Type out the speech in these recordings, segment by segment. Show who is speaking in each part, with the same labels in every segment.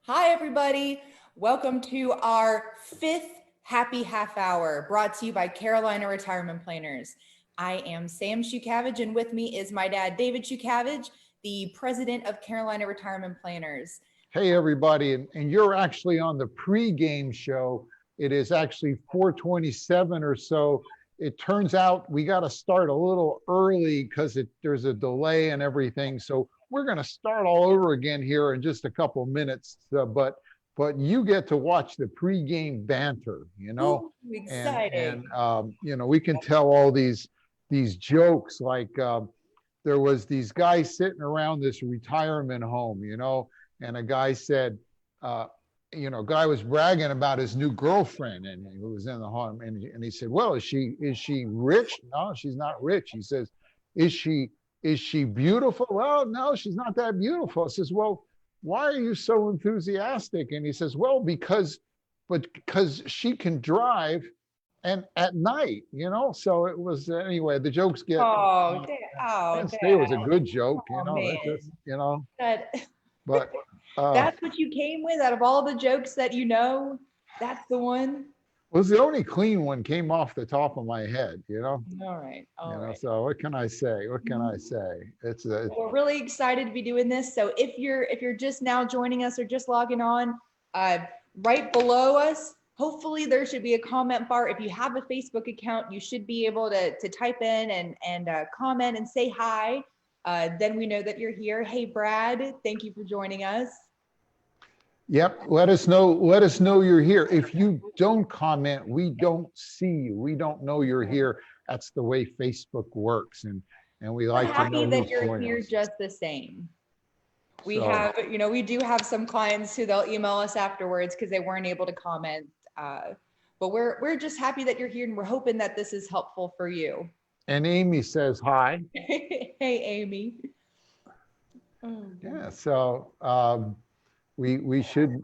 Speaker 1: Hi, everybody. Welcome to our fifth Happy Half Hour brought to you by Carolina Retirement Planners. I am Sam Shukavage, and with me is my dad, David Shukavage, the president of Carolina Retirement Planners.
Speaker 2: Hey, everybody, and you're actually on the pregame show. It is actually 4:27 or so. It turns out we got to start a little early because there's a delay and everything. So we're going to start all over again here in just a couple minutes. But you get to watch the pregame banter,
Speaker 1: Ooh,
Speaker 2: and
Speaker 1: exciting.
Speaker 2: we can tell all these jokes like there was these guys sitting around this retirement home, and a guy said, guy was bragging about his new girlfriend, and he was in the home, and he said, "Well, is she rich? No, she's not rich." He says, "Is she beautiful? Well, no, she's not that beautiful." I says, "Well, why are you so enthusiastic?" And he says, "Well, because she can drive." And at night, so it was anyway. The jokes get.
Speaker 1: Oh,
Speaker 2: Penn State was a
Speaker 1: Dad.
Speaker 2: good joke,
Speaker 1: Oh,
Speaker 2: It
Speaker 1: man.
Speaker 2: just,
Speaker 1: That,
Speaker 2: but
Speaker 1: that's what you came with out of all the jokes that you know? That's the one?
Speaker 2: was the only clean one came off the top of my head,
Speaker 1: All right. All right.
Speaker 2: So what can I say? What can I say?
Speaker 1: We're really excited to be doing this. So if you're just now joining us or just logging on, uh, right below us, hopefully there should be a comment bar. If you have a Facebook account, you should be able to type in and comment and say hi. Then we know that you're here. Hey, Brad, thank you for joining us.
Speaker 2: Yep. Let us know. Let us know you're here. If you don't comment, we don't see you. We don't know you're here. That's the way Facebook works, and we
Speaker 1: We're
Speaker 2: like to know
Speaker 1: happy that
Speaker 2: who's
Speaker 1: you're
Speaker 2: joining
Speaker 1: here
Speaker 2: us.
Speaker 1: just the same. We
Speaker 2: So,
Speaker 1: have, we do have some clients who they'll email us afterwards because they weren't able to comment. But we're just happy that you're here, and we're hoping that this is helpful for you.
Speaker 2: and Amy says hi.
Speaker 1: Hey, Amy.
Speaker 2: Yeah. So we should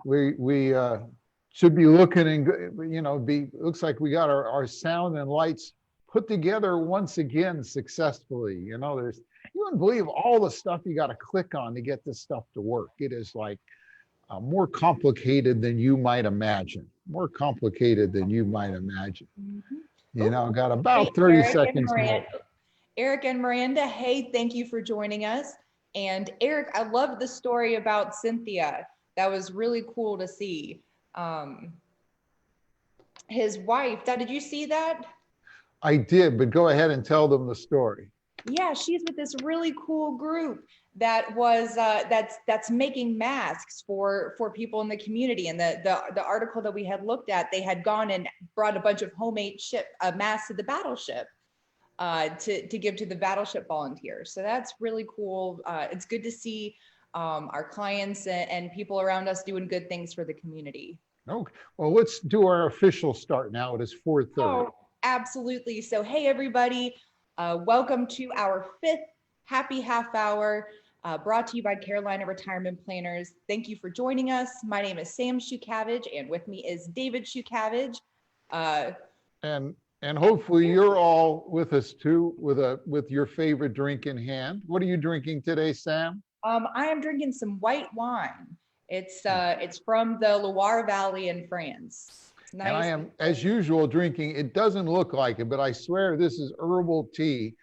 Speaker 2: be looking and looks like we got our sound and lights put together once again successfully. There's you wouldn't believe all the stuff you got to click on to get this stuff to work. It is like more complicated than you might imagine. More complicated than you might imagine. Got
Speaker 1: Hey,
Speaker 2: about 30 seconds more.
Speaker 1: Eric and Miranda, hey, thank you for joining us. And Eric, I loved the story about Cynthia. That was really cool to see. His wife, did you see that?
Speaker 2: I did, but go ahead and tell them the story.
Speaker 1: Yeah, she's with this really cool group that was that's making masks for people in the community. And the article that we had looked at, they had gone and brought a bunch of homemade masks to the battleship to give to the battleship volunteers. So that's really cool. It's good to see our clients and people around us doing good things for the community.
Speaker 2: Okay. Well, let's do our official start now. It is 4:30.
Speaker 1: Oh, absolutely. So, hey, everybody. Welcome to our fifth Happy Half Hour brought to you by Carolina Retirement Planners. Thank you for joining us. My name is Sam Shukavage, and with me is David Shukavage.
Speaker 2: And hopefully you're all with us too, with your favorite drink in hand. What are you drinking today, Sam?
Speaker 1: I am drinking some white wine. It's from the Loire Valley in France. Nice.
Speaker 2: And I am, as usual, drinking. It doesn't look like it, but I swear this is herbal tea.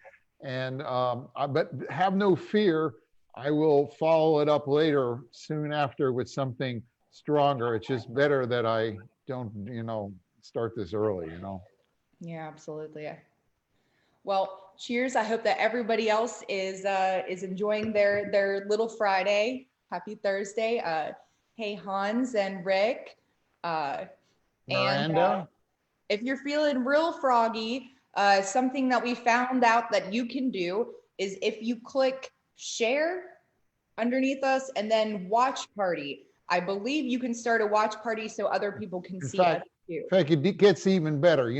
Speaker 2: And but have no fear, I will follow it up later, soon after, with something stronger. It's just better that I don't, start this early.
Speaker 1: Yeah, absolutely. Well, cheers. I hope that everybody else is enjoying their little Friday. Happy Thursday. Hey, Hans and Rick.
Speaker 2: Miranda?
Speaker 1: If you're feeling real froggy, something that we found out that you can do is if you click share underneath us and then watch party, I believe you can start a watch party so other people can see us too.
Speaker 2: In fact, it gets even better.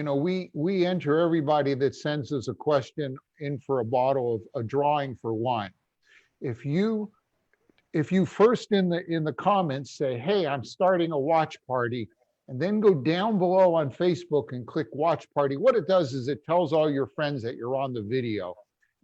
Speaker 2: We enter everybody that sends us a question in for a bottle of a drawing for wine. If you first in the comments say, "Hey, I'm starting a watch party," and then go down below on Facebook and click watch party, what it does is it tells all your friends that you're on the video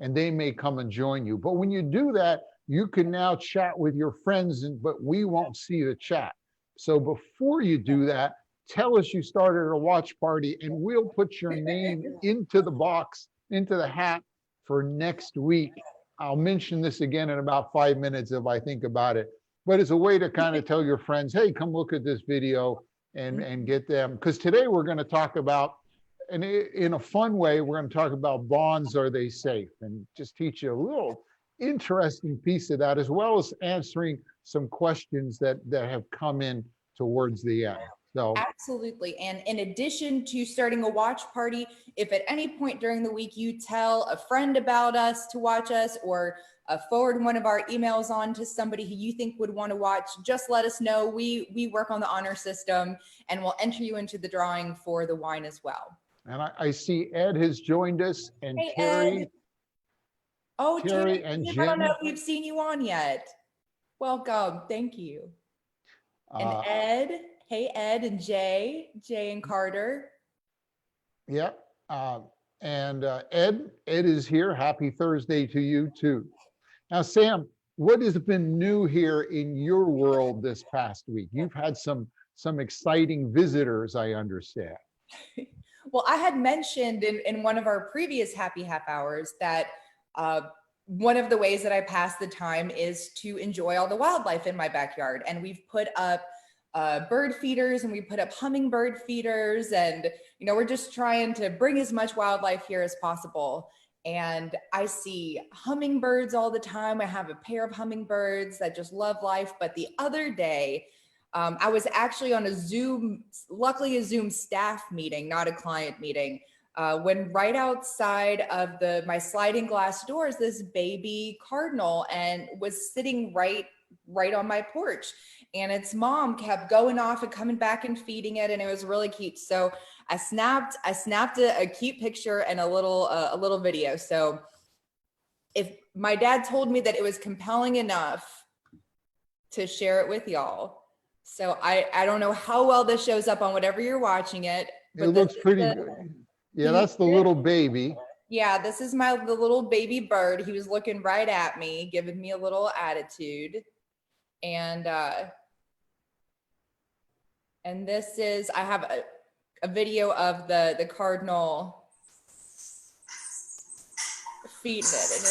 Speaker 2: and they may come and join you. But when you do that, you can now chat with your friends, but we won't see the chat. So before you do that, tell us you started a watch party and we'll put your name into the box, into the hat for next week. I'll mention this again in about 5 minutes if I think about it, but it's a way to kind of tell your friends, hey, come look at this video and get them. Because today we're going to talk about, and in a fun way, we're going to talk about bonds, are they safe? And just teach you a little interesting piece of that, as well as answering some questions that have come in towards the end. So
Speaker 1: absolutely. And in addition to starting a watch party, if at any point during the week you tell a friend about us to watch us, or forward one of our emails on to somebody who you think would want to watch, just let us know. We work on the honor system and we'll enter you into the drawing for the wine as well.
Speaker 2: And I see Ed has joined us, and
Speaker 1: hey,
Speaker 2: Terry.
Speaker 1: Ed. Oh,
Speaker 2: Terry and
Speaker 1: I
Speaker 2: Jim.
Speaker 1: don't know if we've seen you on yet. Welcome. Thank you. And Ed. Hey, Ed and Jay and Carter.
Speaker 2: Yep. And Ed is here. Happy Thursday to you too. Now, Sam, what has been new here in your world this past week? You've had some exciting visitors, I understand.
Speaker 1: Well, I had mentioned in one of our previous Happy Half Hours that one of the ways that I pass the time is to enjoy all the wildlife in my backyard. And we've put up bird feeders, and we put up hummingbird feeders, and we're just trying to bring as much wildlife here as possible. And I see hummingbirds all the time. I have a pair of hummingbirds that just love life. But the other day, I was actually on a Zoom, luckily a Zoom staff meeting, not a client meeting, when right outside of my sliding glass doors, this baby cardinal and was sitting right on my porch. And its mom kept going off and coming back and feeding it, and it was really cute. So I snapped a cute picture and a little video. So if my dad told me that it was compelling enough to share it with y'all. So I don't know how well this shows up on whatever you're watching it.
Speaker 2: But it looks pretty good. Yeah, that's the little baby.
Speaker 1: Yeah, this is the little baby bird. He was looking right at me, giving me a little attitude. And this is, I have a video of the cardinal feeding it, and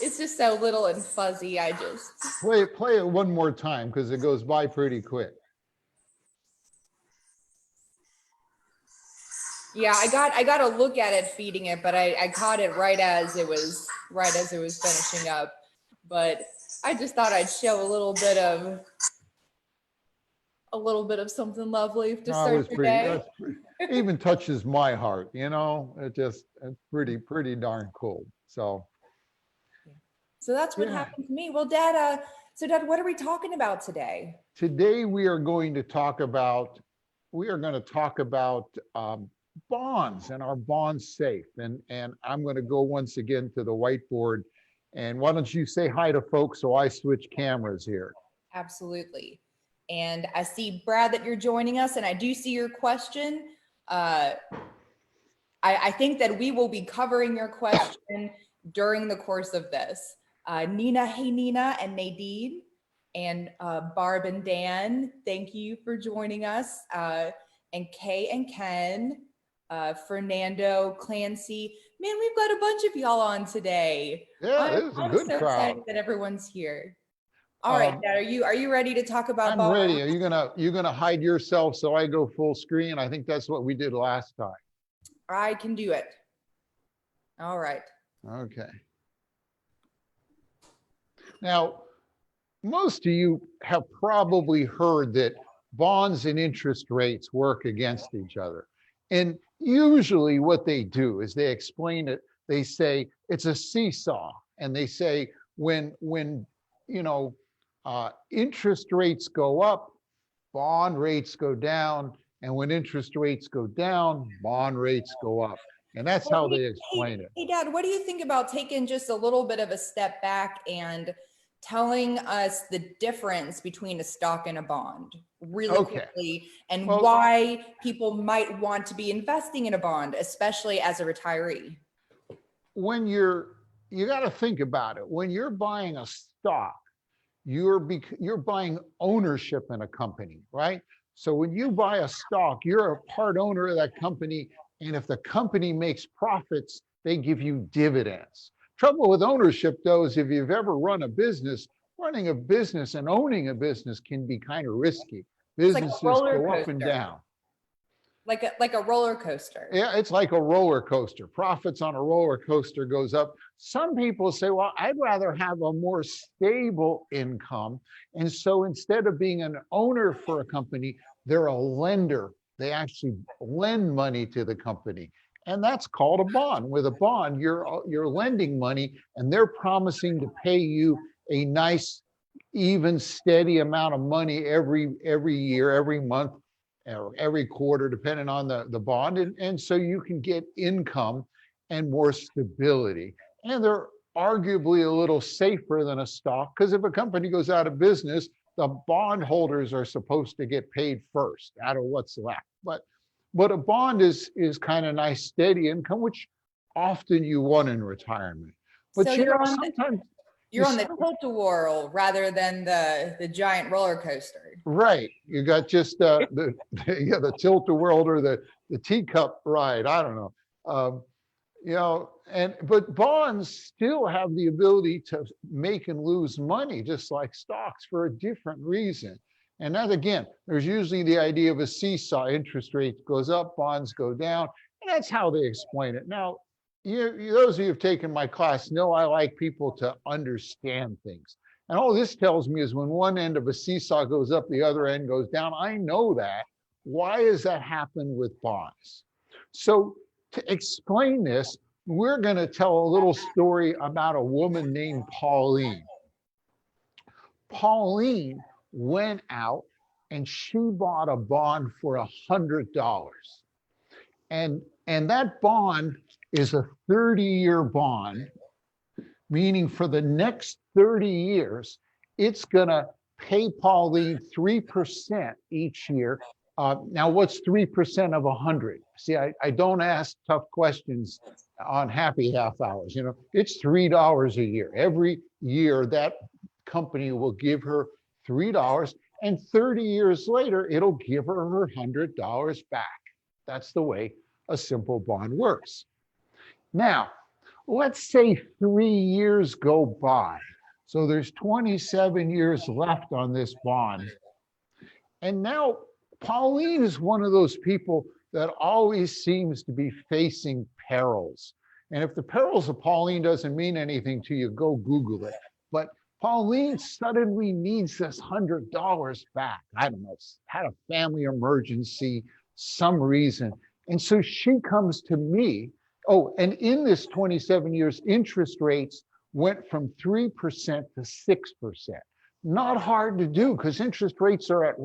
Speaker 1: it's just so little and fuzzy. I just
Speaker 2: play it one more time because it goes by pretty quick.
Speaker 1: Yeah, I got a look at it feeding it, but I caught it right as it was finishing up. But I just thought I'd show a little bit of something lovely to start your day.
Speaker 2: It even touches my heart, it's pretty darn cool. So
Speaker 1: that's what happened to me. Well, Dad, Dad, what are we talking about today?
Speaker 2: Today we are going to talk about bonds, and are bonds safe? And I'm going to go once again to the whiteboard. And why don't you say hi to folks so I switch cameras here?
Speaker 1: Absolutely. And I see, Brad, that you're joining us, and I do see your question. I think that we will be covering your question during the course of this. Nina, hey Nina, and Nadine, and Barb and Dan, thank you for joining us. And Kay and Ken, Fernando, Clancy. Man, we've got a bunch of y'all on today.
Speaker 2: Yeah, this is a good
Speaker 1: so
Speaker 2: crowd.
Speaker 1: Excited that everyone's here. All right, Dad, are you ready to talk about?
Speaker 2: I'm ready. Are you gonna hide yourself so I go full screen? I think that's what we did last time.
Speaker 1: I can do it. All right.
Speaker 2: Okay. Now, most of you have probably heard that bonds and interest rates work against each other. And usually what they do is they explain it. They say it's a seesaw, and they say when interest rates go up, bond rates go down, and when interest rates go down, bond rates go up. And that's how they explain it.
Speaker 1: Hey, Dad, what do you think about taking just a little bit of a step back and telling us the difference between a stock and a bond really quickly, and why people might want to be investing in a bond, especially as a retiree?
Speaker 2: When you got to think about it. When you're buying a stock, you're buying ownership in a company, right? So when you buy a stock, you're a part owner of that company. And if the company makes profits, they give you dividends. Trouble with ownership, though, is if you've ever run a business, running a business and owning a business can be kind of risky.
Speaker 1: It's like a
Speaker 2: Businesses
Speaker 1: roller
Speaker 2: go up and
Speaker 1: coaster.
Speaker 2: down.
Speaker 1: Like a roller coaster.
Speaker 2: Yeah, it's like a roller coaster. Profits on a roller coaster goes up. Some people say, well, I'd rather have a more stable income. And so instead of being an owner for a company, they're a lender. They actually lend money to the company. And that's called a bond. With a bond, you're lending money and they're promising to pay you a nice, even, steady amount of money every year, every month, or every quarter, depending on the bond. And so you can get income and more stability. And they're arguably a little safer than a stock, because if a company goes out of business, the bondholders are supposed to get paid first out of what's left. But a bond is kind of nice, steady income, which often you want in retirement. But
Speaker 1: So
Speaker 2: you know,
Speaker 1: sometimes you're on the tilt-a-whirl rather than the giant roller coaster.
Speaker 2: Right. You got just the tilt-a-whirl or the teacup ride. I don't know. You know, but bonds still have the ability to make and lose money, just like stocks, for a different reason. And that, again, there's usually the idea of a seesaw. Interest rate goes up, bonds go down, and that's how they explain it. Now, those of you who've taken my class know I like people to understand things. And all this tells me is when one end of a seesaw goes up, the other end goes down. I know that. Why does that happen with bonds? So to explain this, we're going to tell a little story about a woman named Pauline. Pauline went out and she bought a bond for $100. And that bond is a 30-year bond, meaning for the next 30 years, it's going to pay Pauline 3% each year. Now, what's 3% of 100? See, I don't ask tough questions on happy half hours. You know, it's $3 a year. Every year, that company will give her $3, and 30 years later, it'll give her her $100 back. That's the way a simple bond works. Now, let's say 3 years go by. So there's 27 years left on this bond. And now Pauline is one of those people that always seems to be facing perils. And if the perils of Pauline doesn't mean anything to you, go Google it. But Pauline suddenly needs this $100 back. I don't know, had a family emergency, some reason. And so she comes to me. Oh, and in this 27 years, interest rates went from 3% to 6%. Not hard to do because interest rates are at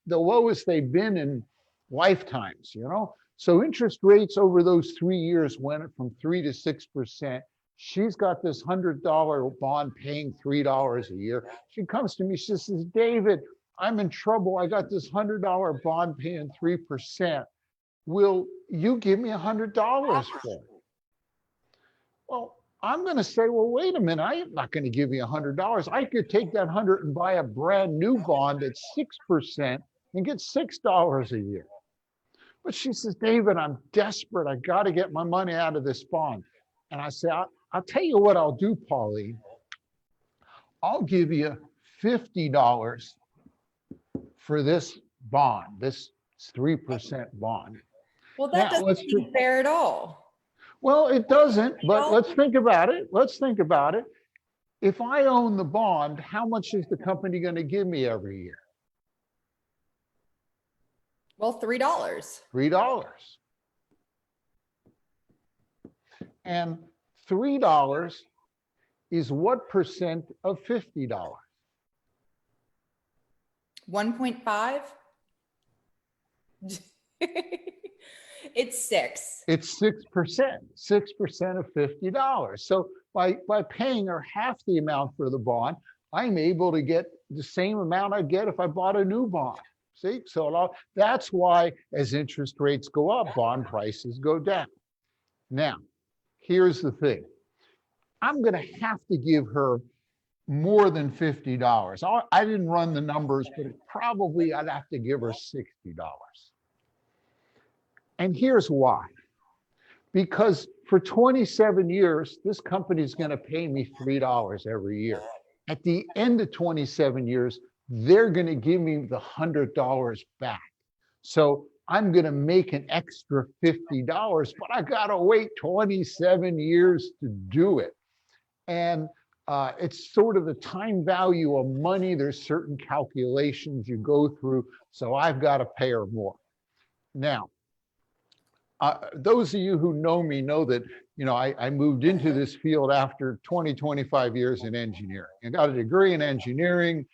Speaker 2: the lowest they've been in lifetimes, you know? So interest rates over those 3 years went from 3 to 6%. She's got this $100 bond paying $3 a year. She comes to me, she says, David, I'm in trouble. I got this $100 bond paying 3%. Will you give me $100 for it? Well, I'm going to say, well, wait a minute. I'm not going to give you $100. I could take that 100 and buy a brand new bond at 6% and get $6 a year. But she says, David, I'm desperate. I got to get my money out of this bond. And I say, I'll tell you what I'll do, Pauline. I'll give you $50 for this bond, this 3% bond.
Speaker 1: Well, that doesn't seem fair at all.
Speaker 2: Well, it doesn't, but let's think about it. Let's think about it. If I own the bond, how much is the company going to give me every year?
Speaker 1: Well, $3.
Speaker 2: $3. And $3 is what percent of $50?
Speaker 1: 1.5? It's 6.
Speaker 2: It's 6%, 6% of $50. So by paying her half the amount for the bond, I'm able to get the same amount I'd get if I bought a new bond. See, so that's why as interest rates go up, bond prices go down. Now, here's the thing. I'm going to have to give her more than $50. I didn't run the numbers, but probably I'd have to give her $60. And here's why. Because for 27 years, this company is going to pay me $3 every year. At the end of 27 years, they're going to give me the $100 back. So I'm going to make an extra $50, but I got to wait 27 years to do it. And it's sort of the time value of money. There's certain calculations you go through. So I've got to pay her more. Now, those of you who know me know that, I moved into this field after 25 years in engineering. I got a degree in engineering.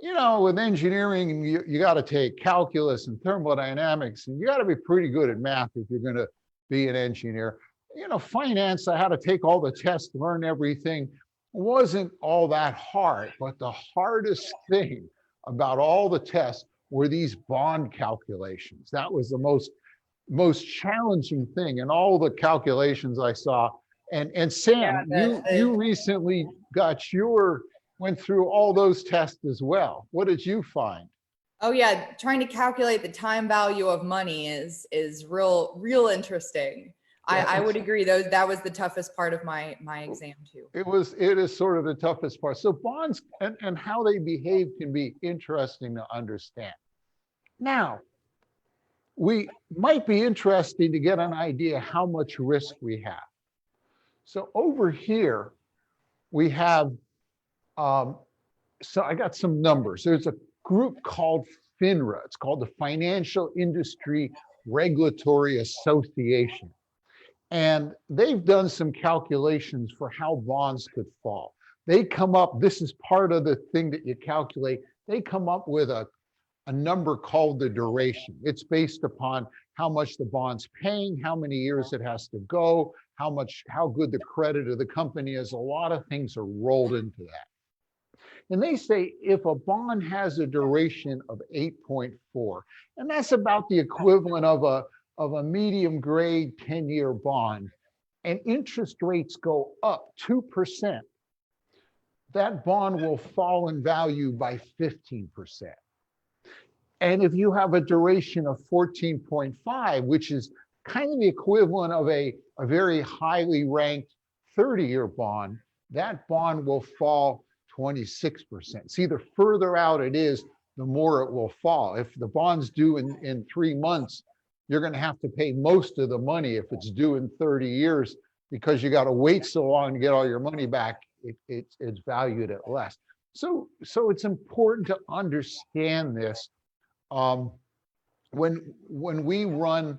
Speaker 2: With engineering, you got to take calculus and thermodynamics, and you got to be pretty good at math if you're going to be an engineer. Finance, I had to take all the tests, learn everything. It wasn't all that hard, but the hardest thing about all the tests were these bond calculations. That was the most challenging thing in all the calculations I saw. And Sam, you recently went through all those tests as well. What did you find?
Speaker 1: Oh yeah, trying to calculate the time value of money is real interesting. I would agree, though, that was the toughest part of my exam too.
Speaker 2: It is sort of the toughest part. So bonds and how they behave can be interesting to understand. Now, we might be interesting to get an idea how much risk we have. So over here, we have, so I got some numbers. There's a group called FINRA. It's called the Financial Industry Regulatory Association. And they've done some calculations for how bonds could fall. They come up, this is part of the thing that you calculate, they come up with a number called the duration. It's based upon how much the bond's paying, how many years it has to go, how good the credit of the company is. A lot of things are rolled into that. And they say if a bond has a duration of 8.4, and that's about the equivalent of a medium grade 10-year bond, and interest rates go up 2%, that bond will fall in value by 15%. And if you have a duration of 14.5, which is kind of the equivalent of a very highly ranked 30-year bond, that bond will fall 26%. See, the further out it is, the more it will fall. If the bond's due in 3 months, you're going to have to pay most of the money if it's due in 30 years, because you got to wait so long to get all your money back. It's valued at less. So it's important to understand this. When we run,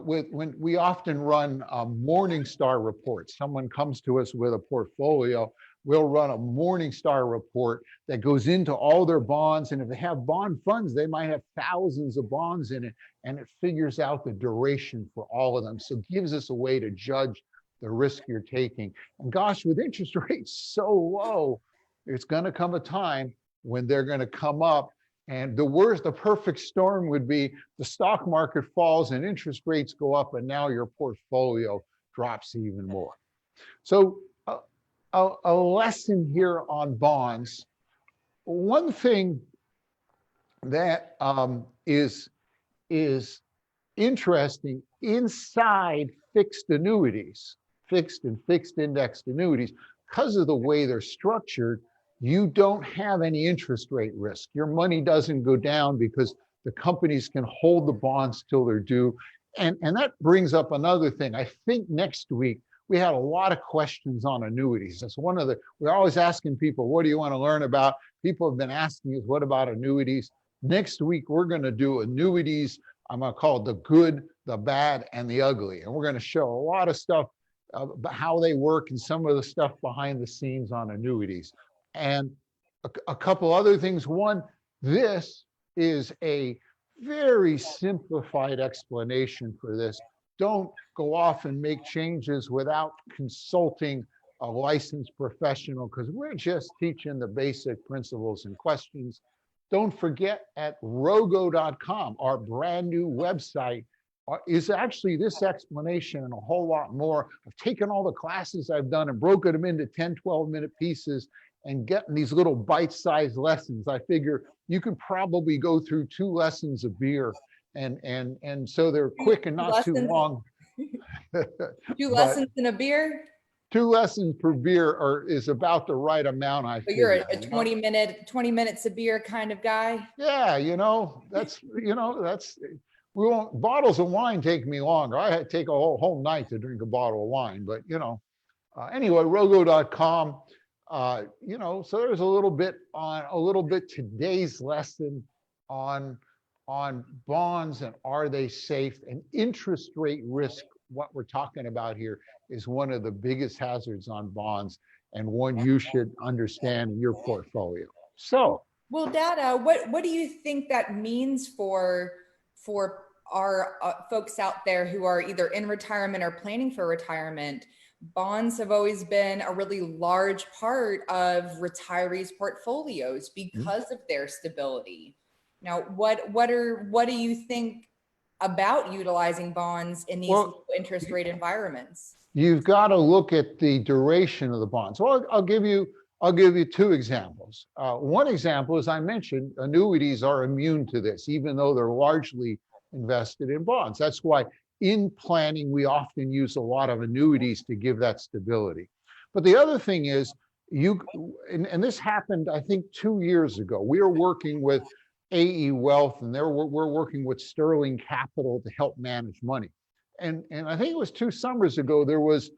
Speaker 2: when we often run Morningstar reports, someone comes to us with a portfolio, we'll run a Morningstar report that goes into all their bonds. And if they have bond funds, they might have thousands of bonds in it, and it figures out the duration for all of them. So it gives us a way to judge the risk you're taking. And gosh, with interest rates so low, it's going to come a time when they're going to come up. And the perfect storm would be the stock market falls and interest rates go up, and now your portfolio drops even more. So a lesson here on bonds. One thing that is interesting inside fixed annuities, fixed and fixed indexed annuities, because of the way they're structured, you don't have any interest rate risk. Your money doesn't go down because the companies can hold the bonds till they're due. And that brings up another thing. I think next week, we had a lot of questions on annuities. That's we're always asking people, what do you want to learn about? People have been asking us, what about annuities? Next week, we're going to do annuities. I'm going to call it the good, the bad, and the ugly. And we're going to show a lot of stuff about how they work and some of the stuff behind the scenes on annuities. And a couple other things. One, this is a very simplified explanation for this. Don't go off and make changes without consulting a licensed professional, because we're just teaching the basic principles and questions. Don't forget, at rogo.com, our brand new website, is actually this explanation and a whole lot more. I've taken all the classes I've done and broken them into 10, 12-minute pieces, and getting these little bite-sized lessons. I figure you can probably go through 2 lessons of beer, and so they're quick and not too
Speaker 1: Lessons,
Speaker 2: long.
Speaker 1: two
Speaker 2: But
Speaker 1: lessons in a beer.
Speaker 2: 2 lessons per beer is about the right amount, I
Speaker 1: But you're
Speaker 2: figure.
Speaker 1: a 20 minutes a beer kind of guy.
Speaker 2: Yeah, that's we won't, bottles of wine take me longer. I had to take a whole night to drink a bottle of wine, but anyway, rogo.com. So there's a little bit today's lesson on bonds and are they safe, and interest rate risk. What we're talking about here is one of the biggest hazards on bonds, and one you should understand in your portfolio. So,
Speaker 1: well, Dada, what do you think that means for our folks out there who are either in retirement or planning for retirement? Bonds have always been a really large part of retirees' portfolios because of their stability. Now, what do you think about utilizing bonds in these low interest rate environments?
Speaker 2: You've got to look at the duration of the bonds. So I'll give you 2 examples. One example, as I mentioned, annuities are immune to this, even though they're largely invested in bonds. That's why in planning, we often use a lot of annuities to give that stability. But the other thing is, and this happened, I think, 2 years ago. We were working with AE Wealth, and we're working with Sterling Capital to help manage money. And I think it was 2 summers ago, the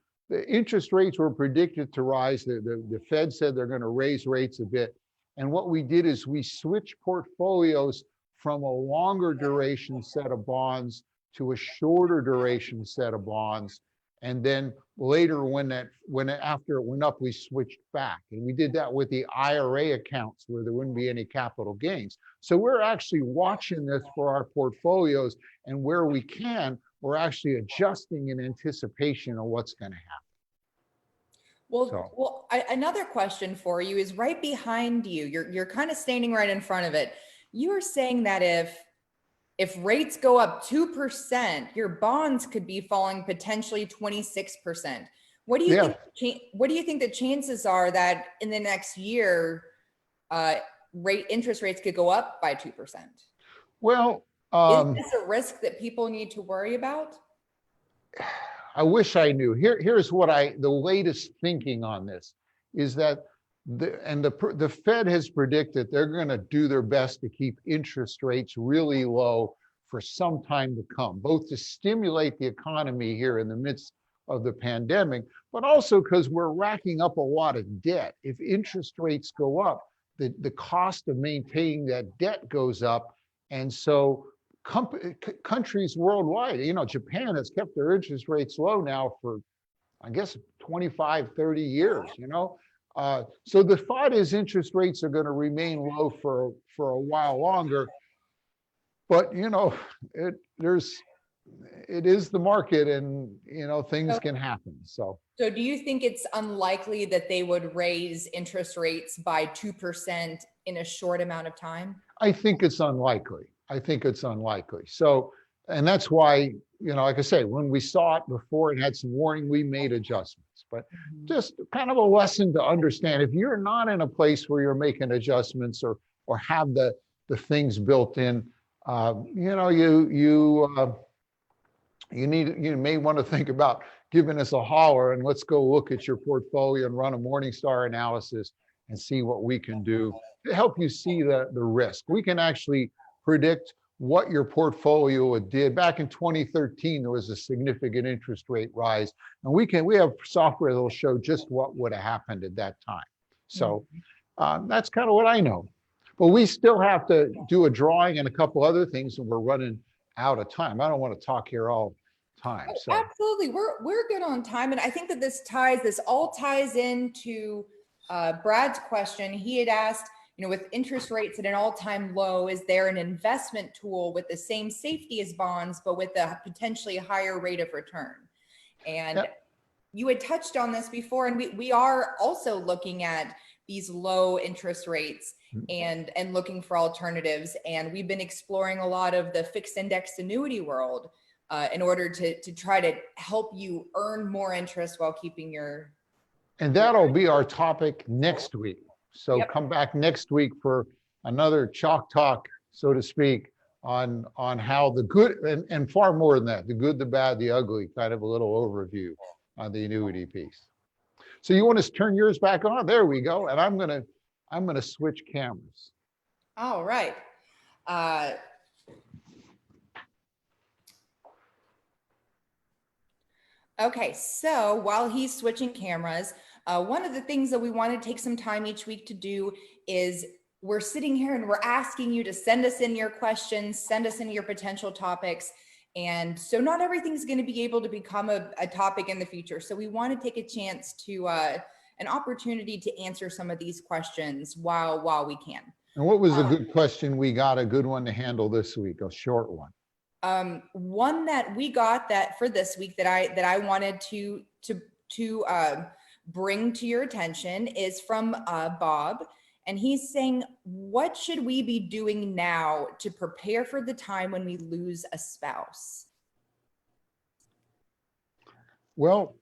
Speaker 2: interest rates were predicted to rise. The Fed said they're going to raise rates a bit. And what we did is we switched portfolios from a longer duration set of bonds to a shorter duration set of bonds. And then later, after it went up, we switched back. And we did that with the IRA accounts where there wouldn't be any capital gains. So we're actually watching this for our portfolios, and where we can, we're actually adjusting in anticipation of what's going to happen.
Speaker 1: Another question for you is right behind you. You're kind of standing right in front of it. You were saying that if rates go up 2%, your bonds could be falling potentially 26%. What do you think the chances are that in the next year, interest rates could go up by 2%?
Speaker 2: Well,
Speaker 1: is this a risk that people need to worry about?
Speaker 2: I wish I knew. Here's the latest thinking on this is that the Fed has predicted they're going to do their best to keep interest rates really low for some time to come, both to stimulate the economy here in the midst of the pandemic, but also because we're racking up a lot of debt. If interest rates go up, the cost of maintaining that debt goes up. And so countries worldwide, Japan has kept their interest rates low now for, I guess, 25, 30 years, So the thought is interest rates are going to remain low for a while longer. But, it is the market, and, things can happen. So
Speaker 1: do you think it's unlikely that they would raise interest rates by 2% in a short amount of time?
Speaker 2: I think it's unlikely. So, and that's why, like I say, when we saw it before it had some warning, we made adjustments. But just kind of a lesson to understand, if you're not in a place where you're making adjustments or have the things built in, you may want to think about giving us a holler, and let's go look at your portfolio and run a Morningstar analysis and see what we can do to help you see the risk. We can actually predict what your portfolio did. Back in 2013, there was a significant interest rate rise, and we have software that will show just what would have happened at that time. So that's kind of what I know. But we still have to do a drawing and a couple other things, and we're running out of time. I don't want to talk here all time. So
Speaker 1: absolutely, we're good on time, and I think that this all ties into Brad's question. He had asked, with interest rates at an all-time low, is there an investment tool with the same safety as bonds, but with a potentially higher rate of return? And you had touched on this before, and we are also looking at these low interest rates and looking for alternatives. And we've been exploring a lot of the fixed indexed annuity world in order to try to help you earn more interest while keeping your.
Speaker 2: And that'll be our topic next week. So
Speaker 1: Yep.
Speaker 2: come back next week for another chalk talk, so to speak, on how the good and far more than that, the good, the bad, the ugly, kind of a little overview on the annuity piece. So you want to turn yours back on? There we go. And I'm gonna switch cameras.
Speaker 1: All right. Okay, so while he's switching cameras, one of the things that we want to take some time each week to do is we're sitting here and we're asking you to send us in your questions, send us in your potential topics. And so not everything's going to be able to become a topic in the future. So we want to take a chance to an opportunity to answer some of these questions while we can.
Speaker 2: And what was a good question we got, a good one to handle this week, a short one?
Speaker 1: One that we got that for this week that I wanted to bring to your attention is from Bob, and he's saying, what should we be doing now to prepare for the time when we lose a spouse?
Speaker 2: Well,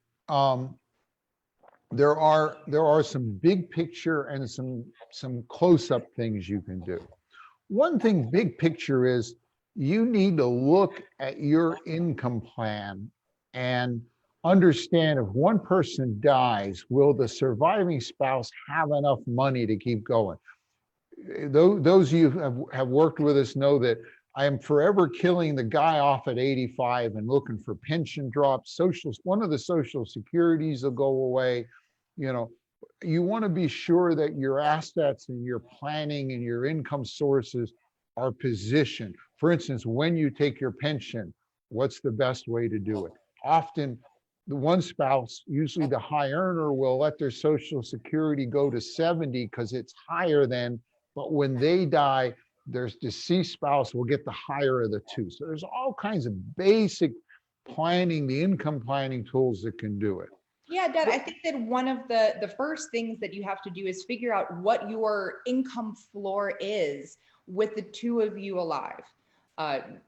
Speaker 2: there are some big picture and some close-up things you can do. One thing, big picture, is you need to look at your income plan and understand if one person dies, will the surviving spouse have enough money to keep going? Those of you who have worked with us know that I am forever killing the guy off at 85 and looking for pension drops. One of the social securities will go away. You know, you want to be sure that your assets and your planning and your income sources are positioned. For instance, when you take your pension, what's the best way to do it? Often the one spouse, usually the high earner, will let their social security go to 70 because it's higher than, but when they die, their deceased spouse will get the higher of the two. So there's all kinds of basic planning, the income planning tools that can do it.
Speaker 1: Yeah, Dad, I think that one of the first things that you have to do is figure out what your income floor is with the two of you alive.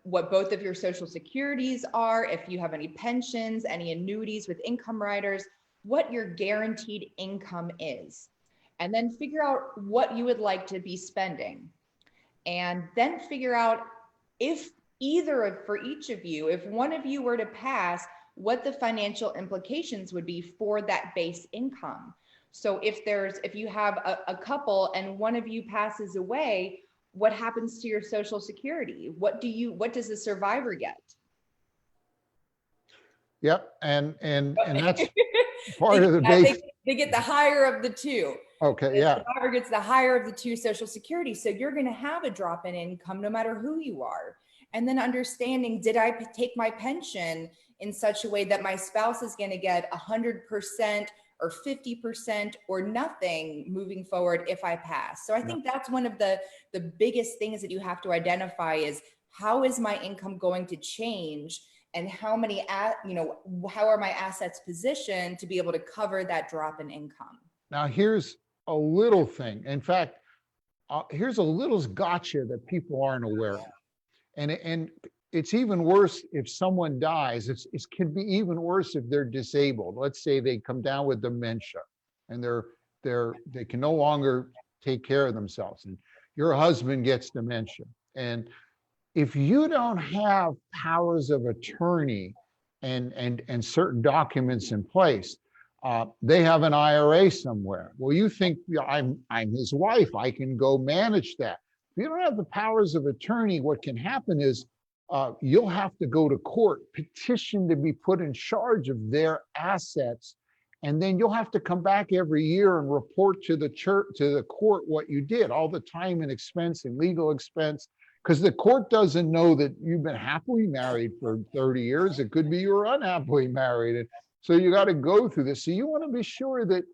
Speaker 1: What both of your social securities are, if you have any pensions, any annuities with income riders, what your guaranteed income is. And then figure out what you would like to be spending. And then figure out if for each of you, if one of you were to pass, what the financial implications would be for that base income. So if you have a couple and one of you passes away, what happens to your social security? What does the survivor get?
Speaker 2: Yep, and that's part of the base.
Speaker 1: They get the higher of the two.
Speaker 2: Okay, yeah.
Speaker 1: The survivor gets the higher of the two social security. So you're going to have a drop in income no matter who you are. And then understanding, did I take my pension in such a way that my spouse is going to get 100% or 50% or nothing moving forward if I pass? So I think that's one of the biggest things that you have to identify is, how is my income going to change, and how are my assets positioned to be able to cover that drop in income?
Speaker 2: Now here's a little thing. In fact, here's a little gotcha that people aren't aware of. And it's even worse if someone dies. It can be even worse if they're disabled. Let's say they come down with dementia and they can no longer take care of themselves, and your husband gets dementia. And if you don't have powers of attorney and certain documents in place, they have an IRA somewhere. Well, you think, I'm his wife, I can go manage that. If you don't have the powers of attorney, what can happen is you'll have to go to court, petition to be put in charge of their assets, and then you'll have to come back every year and report to the court what you did, all the time and expense and legal expense, because the court doesn't know that you've been happily married for 30 years. It could be you were unhappily married. And so you got to go through this. So you want to be sure that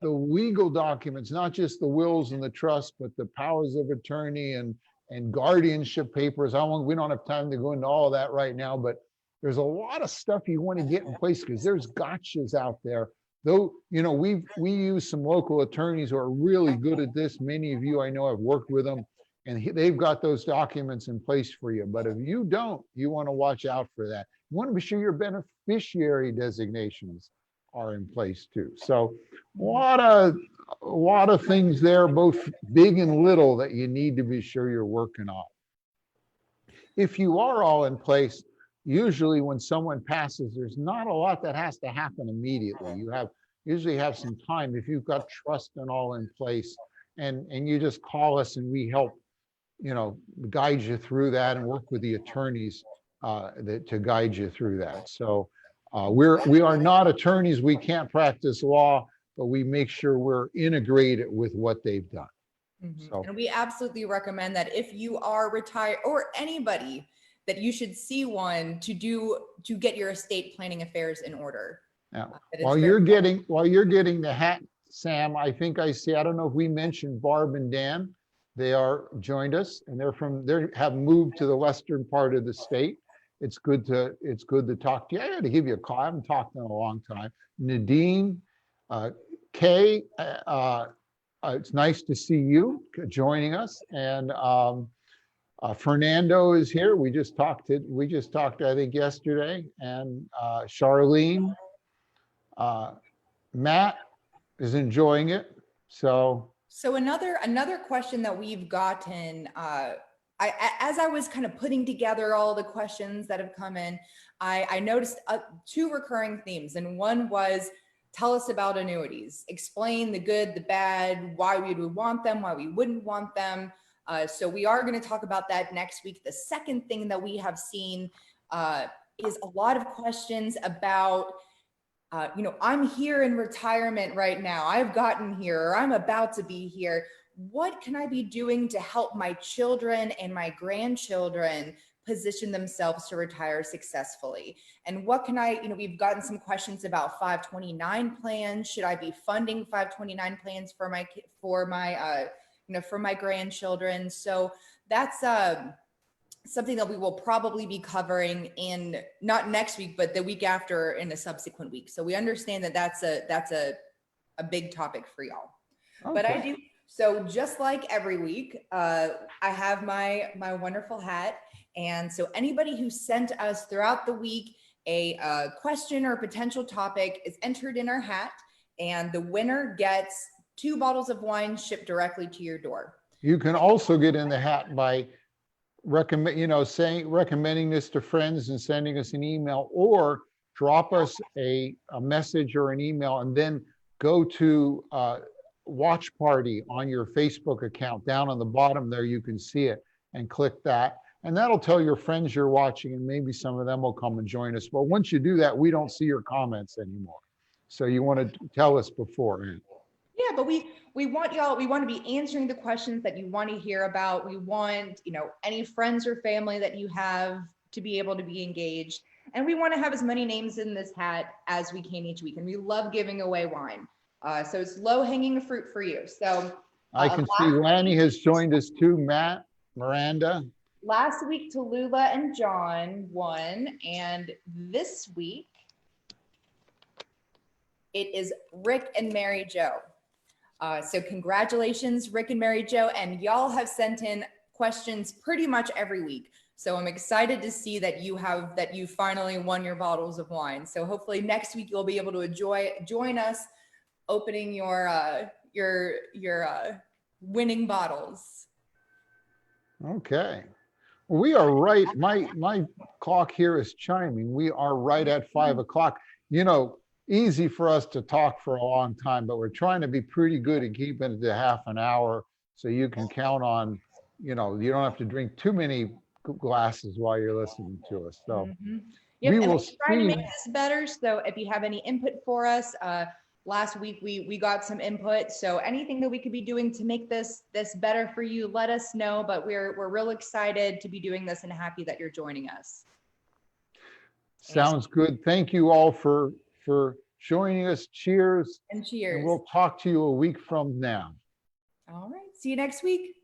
Speaker 2: the legal documents, not just the wills and the trust, but the powers of attorney and guardianship papers. We don't have time to go into all of that right now, but there's a lot of stuff you want to get in place because there's gotchas out there. Though, we use some local attorneys who are really good at this. Many of you I know have worked with them, and they've got those documents in place for you. But if you don't, you want to watch out for that. You want to be sure your beneficiary designations are in place too. So a lot of things there, both big and little, that you need to be sure you're working on. If you are all in place, usually when someone passes, there's not a lot that has to happen immediately. You usually have some time if you've got trust and all in place, and you just call us and we help, guide you through that and work with the attorneys to guide you through that. So we are not attorneys. We can't practice law, but we make sure we're integrated with what they've done. So,
Speaker 1: and we absolutely recommend that if you are retired, or anybody, that you should see one to get your estate planning affairs in order.
Speaker 2: yeah. While you're getting the hat, Sam, I think I see, I don't know if we mentioned Barb and Dan. They are joined us, and they have moved to the western part of the state. It's good to talk to you. I had to give you a call. I haven't talked in a long time. Nadine, Kay, it's nice to see you joining us. And Fernando is here. We just talked, I think, yesterday. And Charlene, Matt is enjoying it. So
Speaker 1: another question that we've gotten, as I was kind of putting together all the questions that have come in, I noticed two recurring themes, and one was, tell us about annuities. Explain the good, the bad, why we would want them, why we wouldn't want them. So we are going to talk about that next week. The second thing that we have seen is a lot of questions about, I'm here in retirement right now. I've gotten here, or I'm about to be here. What can I be doing to help my children and my grandchildren position themselves to retire successfully? And what can we've gotten some questions about 529 plans. Should I be funding 529 plans for my grandchildren? So that's something that we will probably be covering in, not next week, but the week after, in a subsequent week. So we understand that that's a big topic for y'all. Okay. But I do. So just like every week, I have my wonderful hat. And so anybody who sent us throughout the week a question or a potential topic is entered in our hat, and the winner gets 2 bottles of wine shipped directly to your door.
Speaker 2: You can also get in the hat by recommending this to friends and sending us an email, or drop us a message or an email, and then go to watch party on your Facebook account. Down on the bottom there, you can see it, and click that. And that'll tell your friends you're watching, and maybe some of them will come and join us. But once you do that, we don't see your comments anymore. So you want to tell us beforehand.
Speaker 1: Yeah, but we want y'all, we want to be answering the questions that you want to hear about. We want, any friends or family that you have to be able to be engaged. And we want to have as many names in this hat as we can each week. And we love giving away wine. So it's low-hanging fruit for you. So
Speaker 2: I can see Lanny has joined us too. Matt, Miranda.
Speaker 1: Last week, Talula and John won, and this week it is Rick and Mary Jo. So congratulations, Rick and Mary Jo, and y'all have sent in questions pretty much every week. So I'm excited to see that you finally won your bottles of wine. So hopefully next week you'll be able to join us opening your winning bottles.
Speaker 2: Okay. We are right. My clock here is chiming. We are right at 5 o'clock. Easy for us to talk for a long time, but we're trying to be pretty good at keeping it to half an hour, so you can count on, you don't have to drink too many glasses while you're listening to us. So
Speaker 1: yep, we will try to make this better. So if you have any input for us, last week we got some input. So anything that we could be doing to make this better for you, let us know. But we're real excited to be doing this and happy that you're joining us.
Speaker 2: Sounds good. Thank you all for joining us. Cheers.
Speaker 1: And cheers.
Speaker 2: And we'll talk to you a week from now.
Speaker 1: All right. See you next week.